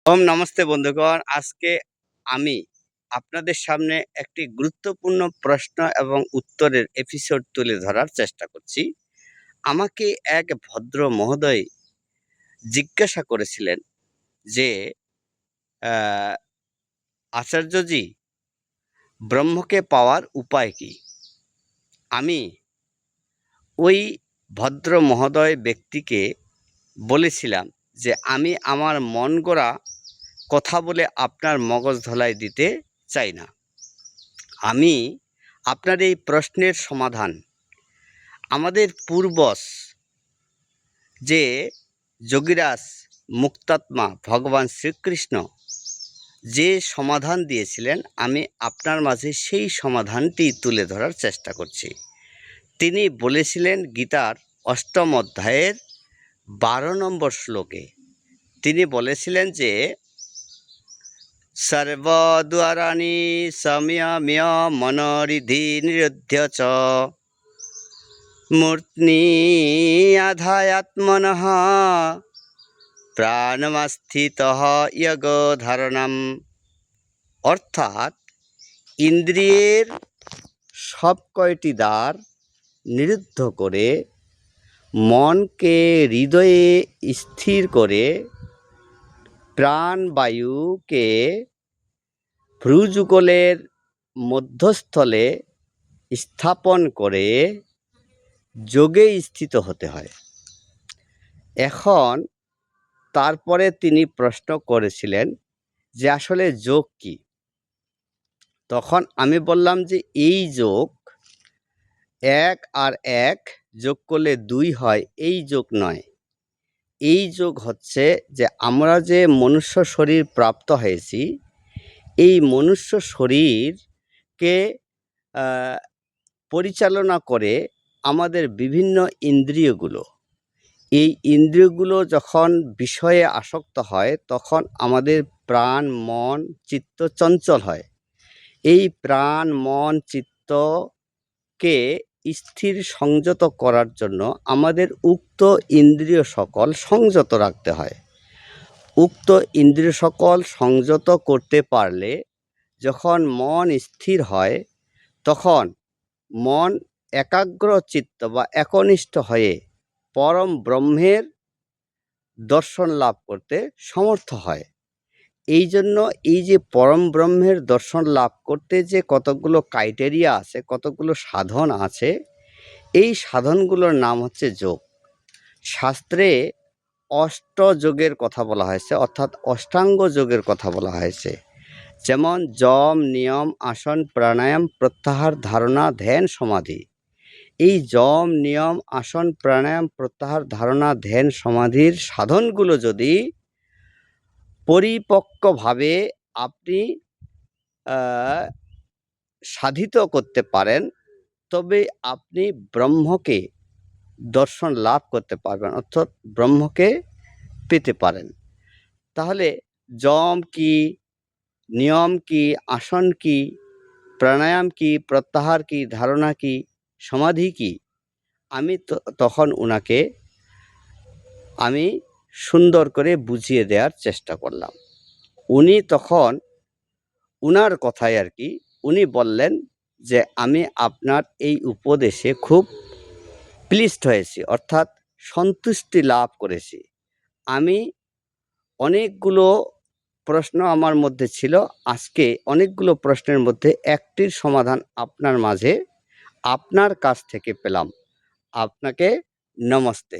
নমস্তে বন্ধুগণ। আজকে আমি আপনাদের সামনে একটি গুরুত্বপূর্ণ প্রশ্ন এবং উত্তরের এপিসোড তুলে ধরার চেষ্টা করছি। আমাকে এক ভদ্র মহোদয় জিজ্ঞাসা করেছিলেন যে আচার্যজি, ব্রহ্মকে পাওয়ার উপায় কি? আমি ওই ভদ্র মহোদয় ব্যক্তিকে বলেছিলাম যে আমি আমার মন গড়া কথা বলে আপনার মগজ ধলাই দিতে চাই না। আমি আপনার এই প্রশ্নের সমাধান আমাদের পূর্বজ যে যোগীরাজ মুক্তাত্মা ভগবান শ্রীকৃষ্ণ যে সমাধান দিয়েছিলেন, আমি আপনার মাঝে সেই সমাধানটি তুলে ধরার চেষ্টা করছি। তিনি বলেছিলেন গীতার ৮ম অধ্যায়ের ১২ নম্বর শ্লোকে তিনি বলেছিলেন যে সর্বদ্বারাণি সময়ম্য মনোরিধি নিরুদ্ধ চ মূর্তি আধায়াত্মনঃ প্রাণমাস্থিতঃ ইয়গো ধারণম। অর্থাৎ ইন্দ্রিয়ের সব কয়টি দ্বার নিরুদ্ধ করে মনকে হৃদয়ে স্থির করে প্রাণবায়ুকে ভ্রুযুগলের মধ্যস্থলে স্থাপন করে যোগে স্থিত হতে হয়। এখন তারপরে তিনি প্রশ্ন করেছিলেন যে আসলে যোগ কি? তখন আমি বললাম যে এই যোগ ১ আর ১ যোগ করলে ২ হয়, এই যোগ নয়। এই যোগ হচ্ছে যে আমরা যে মনুষ্য শরীর প্রাপ্ত হয়েছি, এই মনুষ্য শরীরকে পরিচালনা করে আমাদের বিভিন্ন ইন্দ্রিয়গুলো। এই ইন্দ্রিয়গুলো যখন বিষয়ে আসক্ত হয় তখন আমাদের প্রাণ মন চিত্ত চঞ্চল হয়। এই প্রাণ মন চিত্তকে স্থির সংযত করার জন্য আমাদের উক্ত ইন্দ্রিয় সকল সংযত রাখতে হয়। উক্ত ইন্দ্রিয় সকল সংযত করতে পারলে যখন মন স্থির হয় তখন মন একাগ্র চিত্ত বা একনিষ্ঠ হয়ে পরম ব্রহ্মের দর্শন লাভ করতে সমর্থ হয়। এই জন্য এই যে পরম ব্রহ্মের দর্শন লাভ করতে যে কতগুলো ক্রাইটেরিয়া আছে, কতগুলো সাধন আছে, এই সাধনগুলোর নাম হচ্ছে যোগ। শাস্ত্রে অষ্টযোগের কথা বলা হয়েছে, অর্থাৎ অষ্টাঙ্গ যোগের কথা বলা হয়েছে। যেমন যম নিয়ম আসন প্রাণায়াম প্রত্যাহার ধারণা ধ্যান সমাধি। এই যম নিয়ম আসন প্রাণায়াম প্রত্যাহার ধারণা ধ্যান সমাধির সাধনগুলো যদি পরিপক্কভাবে আপনি সাধিত করতে পারেন তবে আপনি ব্রহ্মকে দর্শন লাভ করতে পারবেন, অর্থাৎ ব্রহ্মকে পেতে পারেন। তাহলে যম কি, নিয়ম কি, আসন কি, প্রাণায়াম কি, প্রত্যাহার কি, ধারণা কি, সমাধি কি, আমি তখন উনাকে আমি সুন্দর করে বুঝিয়ে দেওয়ার চেষ্টা করলাম। উনি তখন উনার কথায় আর কি উনি বললেন যে আমি আপনার এই উপদেশে খুব প্লিজড হয়েছি, অর্থাৎ সন্তুষ্টি লাভ করেছি। আমি অনেকগুলো প্রশ্ন আমার মধ্যে ছিল, আজকে অনেকগুলো প্রশ্নের মধ্যে একটির সমাধান আপনার মাঝে আপনার কাছ থেকে পেলাম। আপনাকে নমস্তে।